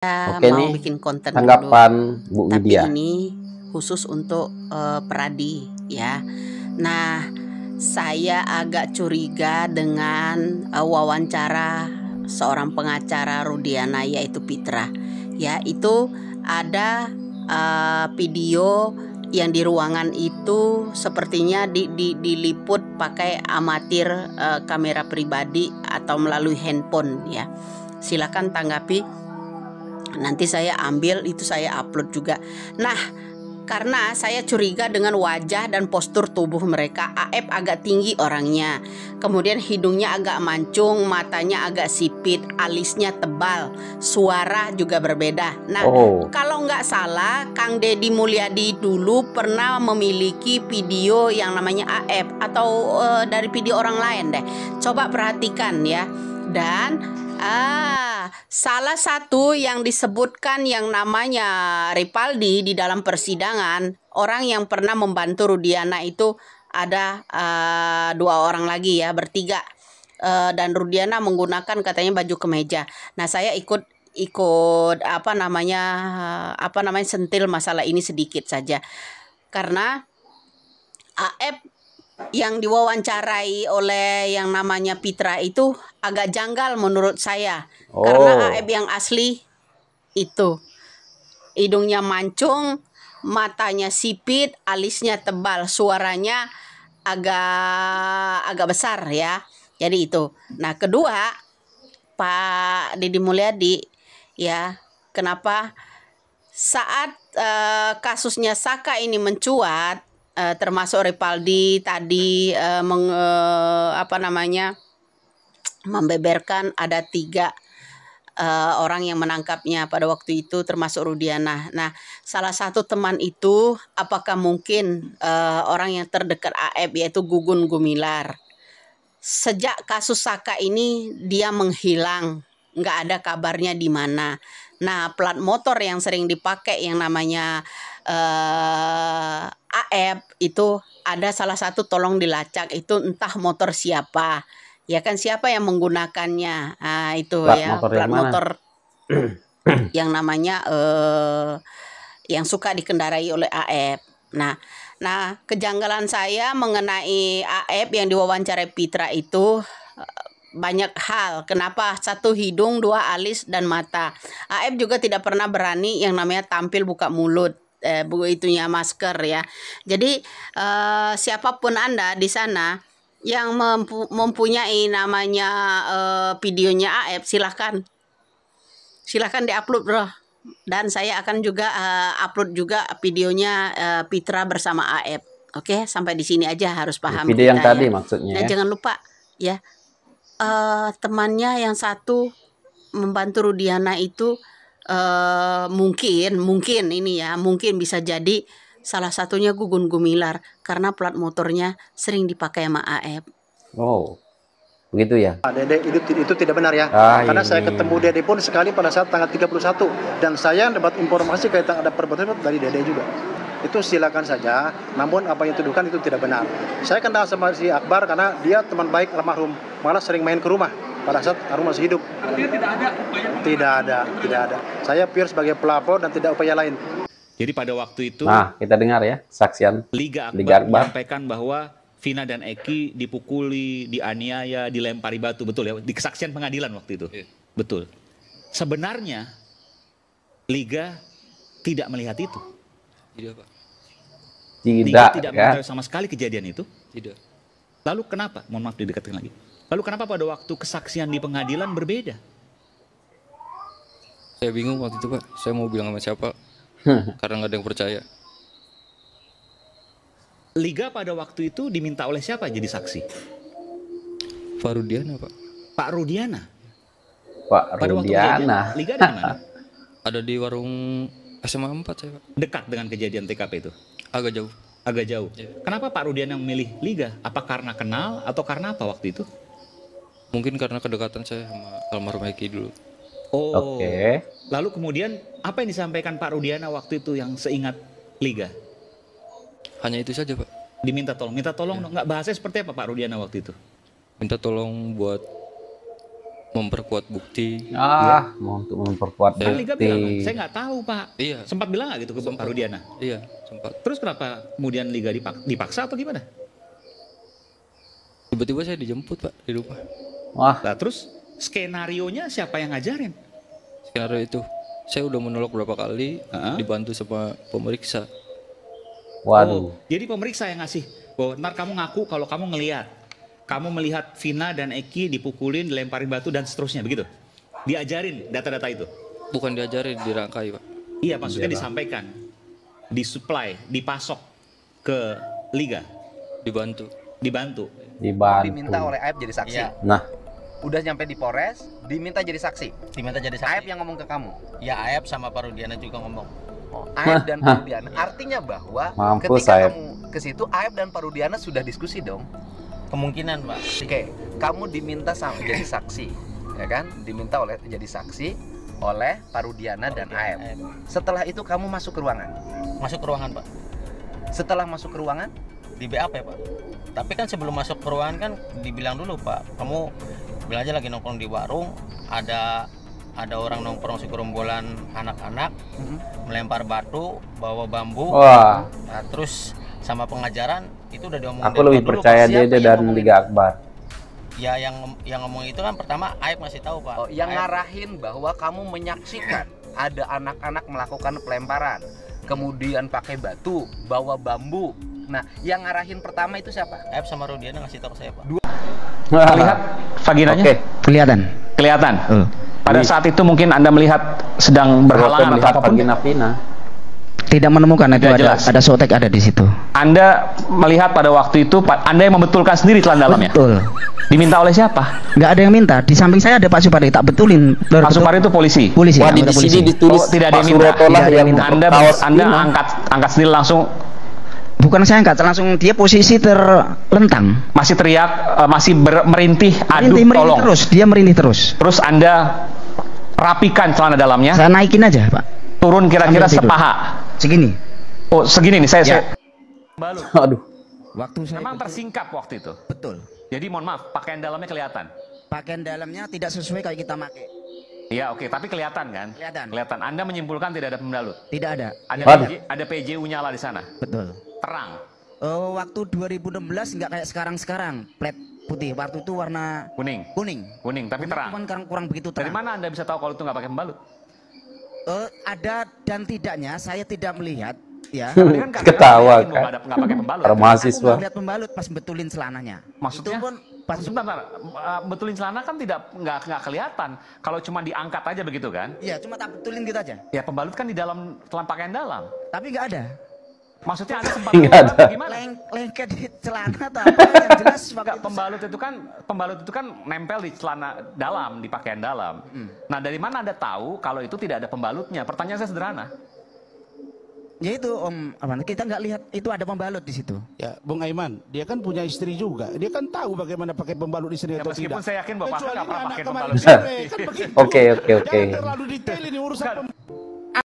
Oke mau nih, bikin konten dulu, tanggapan Bu tapi Widya. ini khusus untuk Pradi ya. Nah, saya agak curiga dengan wawancara seorang pengacara Rudiana yaitu Pitra. Ya, itu ada video yang di ruangan itu sepertinya diliput pakai amatir kamera pribadi atau melalui handphone ya. Silakan tanggapi. Nanti saya ambil itu, saya upload juga. Nah, karena saya curiga dengan wajah dan postur tubuh mereka. Aep agak tinggi orangnya, kemudian hidungnya agak mancung, matanya agak sipit, alisnya tebal, suara juga berbeda. Nah, kalau nggak salah Kang Deddy Mulyadi dulu pernah memiliki video yang namanya Aep, atau dari video orang lain deh. Coba perhatikan ya. Dan salah satu yang disebutkan yang namanya Ripaldi di dalam persidangan, orang yang pernah membantu Rudiana itu ada 2 orang lagi ya, bertiga. Dan Rudiana menggunakan katanya baju kemeja. Nah, saya ikut apa namanya sentil masalah ini sedikit saja. Karena Aep yang diwawancarai oleh yang namanya Pitra itu agak janggal menurut saya. Karena Aep yang asli itu hidungnya mancung, matanya sipit, alisnya tebal, suaranya agak besar ya. Jadi itu. Nah, kedua, Pak Deddy Mulyadi ya, kenapa saat kasusnya Saka ini mencuat, termasuk Ripaldi tadi membeberkan ada 3 orang yang menangkapnya pada waktu itu, termasuk Rudiana. Nah, salah satu teman itu apakah mungkin orang yang terdekat Aep, yaitu Gugun Gumilar. Sejak kasus Saka ini dia menghilang, nggak ada kabarnya di mana. Nah, plat motor yang sering dipakai yang namanya Aep itu ada salah satu tolong dilacak, itu entah motor siapa. Ya kan, siapa yang menggunakannya? Nah, itu Plat ya, motor plat yang mana? motor yang namanya yang suka dikendarai oleh Aep. Nah, kejanggalan saya mengenai Aep yang diwawancarai Pitra itu banyak hal. Kenapa? 1 hidung, 2 alis dan mata. Aep juga tidak pernah berani yang namanya tampil buka mulut, itunya masker ya. Jadi siapapun Anda di sana yang mempunyai namanya videonya Aep, silahkan diupload bro. Dan saya akan juga upload juga videonya Pitra bersama Aep. Oke, sampai di sini aja harus paham video kita yang tadi ya. maksudnya. Nah, jangan lupa ya, temannya yang satu membantu Rudiana itu mungkin ini ya, mungkin bisa jadi salah satunya Gugun Gumilar karena plat motornya sering dipakai sama Aep. Begitu ya. Dede itu tidak benar ya. Karena saya ketemu Dede pun sekali pada saat tanggal 31 dan saya dapat informasi kaitan ada perbuatan dari Dede juga. Itu silakan saja, namun apa yang dituduhkan itu tidak benar. Saya kenal sama si Akbar karena dia teman baik almarhum, malah sering main ke rumah pada saat almarhum masih hidup. Artinya tidak ada upaya? Tidak ada. Saya pure sebagai pelapor dan tidak upaya lain. Jadi pada waktu itu, nah kita dengar ya kesaksian Liga Akbar menyampaikan bahwa Vina dan Eki dipukuli, dianiaya, dilempari batu, betul ya? Di kesaksian pengadilan waktu itu, betul. Sebenarnya Liga tidak melihat itu. Tidak, Pak. Liga tidak mengetahui sama sekali kejadian itu. Tidak. Lalu kenapa? Mohon maaf didekatkan lagi. Lalu kenapa pada waktu kesaksian di pengadilan berbeda? Saya bingung waktu itu, Pak. Saya mau bilang sama siapa karena nggak ada yang percaya. Liga pada waktu itu diminta oleh siapa jadi saksi? Pak Rudiana, Pak. Pak Rudiana. Pak Rudiana. Liga ada di mana? Ada di warung SMA 4 saya, Pak. Dekat dengan kejadian TKP itu? Agak jauh. Agak jauh. Kenapa Pak Rudiana memilih Liga? Apa karena kenal atau karena apa waktu itu? Mungkin karena kedekatan saya sama almarhum Eki dulu. Lalu kemudian apa yang disampaikan Pak Rudiana waktu itu yang seingat Liga? Hanya itu saja, Pak. Diminta tolong, nggak bahasanya seperti apa Pak Rudiana waktu itu? Minta tolong buat memperkuat bukti. Mau untuk memperkuat Kan Liga bilang, bukti. saya nggak tahu Pak. Iya. Sempat bilang nggak gitu ke Pak Rudiana? Iya, sempat. Terus kenapa kemudian Liga dipaksa atau gimana? Tiba-tiba saya dijemput Pak di rumah. Wah, Nah terus skenarionya siapa yang ngajarin? Skenario itu saya udah menolak berapa kali, dibantu sama pemeriksa. waduh. Jadi pemeriksa yang ngasih, bahwa ntar kamu ngaku kalau kamu ngelihat, kamu melihat Vina dan Eki dipukulin, dilemparin batu dan seterusnya, begitu? Diajarin data-data itu? Bukan diajarin, dirangkai Pak. Iya, maksudnya disampaikan, disuplai, dipasok ke Liga, Dibantu. dibantu. Diminta oleh Aib jadi saksi. Iya. Nah, Udah nyampe di Polres, diminta jadi saksi. Diminta jadi Aib saksi. yang ngomong ke kamu. Ya Aep sama Pak Rudiana juga ngomong. Oh, Aib dan Pak Rudiana. Artinya bahwa Mampus, ketika Aib. kamu ke situ, Aib dan Pak Rudiana sudah diskusi dong. Kemungkinan Pak. Oke, kamu diminta jadi saksi, ya kan? Diminta oleh jadi saksi oleh Pak Rudiana dan Aib. Setelah itu kamu masuk ke ruangan. Masuk ke ruangan Pak. Setelah masuk ke ruangan, Di BAP Pak. Tapi kan sebelum masuk ke ruangan kan dibilang dulu Pak. Kamu bilang aja lagi nongkrong di warung. Ada orang nongkrong segerombolan anak-anak. Melempar batu, bawa bambu. wah, Nah, terus sama pengajaran itu udah diomongin. aku lebih dulu, percaya Pak. Siapa Dede yang dan ngomongin? Liga Akbar. Ya yang ngomong itu kan pertama Aib ngasih tahu Pak. oh, yang Aib- ngarahin bahwa kamu menyaksikan ada anak-anak melakukan pelemparan, kemudian pakai batu, bawa bambu. Nah, yang ngarahin pertama itu siapa? Aib sama Rudiana ngasih tahu ke saya Pak. Terlihat vaginanya? Oke. Kelihatan. Kelihatan. Pada saat itu mungkin Anda melihat sedang berhalangan atau melihat apapun. vagina Vina. Tidak menemukan itu, Tidak jelas. ada sotek ada di situ. Anda melihat pada waktu itu Anda yang membetulkan sendiri celana dalamnya. Betul. Diminta oleh siapa? Nggak ada yang minta. Di samping saya ada Pak Supari, tak betulin. Pak Supari itu polisi. Polisi. Wah, di anggota sini polisi. ditulis Oh, tidak ada Pak yang minta. Suroto lah Tidak ada yang yang minta. Anda kaos Anda Vina. angkat sendiri langsung, Bukan saya angkat, langsung dia posisi terlentang. masih teriak, masih merintih, aduh Merintih tolong. terus, dia merintih terus. Terus Anda rapikan celana dalamnya, Saya naikin aja, Pak. turun kira-kira Sambil tidur. sepaha. Segini. Oh, segini nih saya. Aduh. Waktu saya Memang tersingkap waktu itu. betul. Jadi mohon maaf, pakaian dalamnya kelihatan. Pakaian dalamnya tidak sesuai kayak kita pakai. Iya, oke, tapi kelihatan kan? Kelihatan. Anda menyimpulkan tidak ada pembalut. Tidak ada. Ada PJU nyala di sana. Betul. Terang. Waktu 2016 nggak kayak sekarang plat putih. Waktu itu warna Kuning. kuning. Tapi terang. Cuman kurang begitu Dari terang. mana Anda bisa tahu kalau itu nggak pakai pembalut? Ada dan tidaknya saya tidak melihat ya. Tapi kan KPK Ketawa, yakin bahwa kan? nggak pakai pembalut. Para Aku mahasiswa. nggak lihat pembalut pas betulin celananya. Maksudnya? Itu pun pas Sebentar. Betulin celana kan nggak kelihatan. Kalau cuma diangkat aja begitu kan? iya cuma tak betulin gitu aja. Ya pembalut kan di dalam pakaian dalam. Tapi nggak ada. Maksudnya Anda sempat Nggak keluar ada. atau gimana? Lengket di celana atau apa yang jelas waktu Enggak, itu pembalut itu kan nempel di celana dalam, di pakaian dalam. Nah, dari mana Anda tahu kalau itu tidak ada pembalutnya? Pertanyaan saya sederhana. ya itu Om Arman, kita nggak lihat itu ada pembalut di situ. Ya, Bung Aiman, dia kan punya istri juga. Dia kan tahu bagaimana pakai pembalut di sini Ya, atau meskipun tidak. saya yakin Bapak Kecuali nggak pernah anak pakai kemarin pembalut. sore, kan begitu. Oke. Jangan terlalu detail ini urusan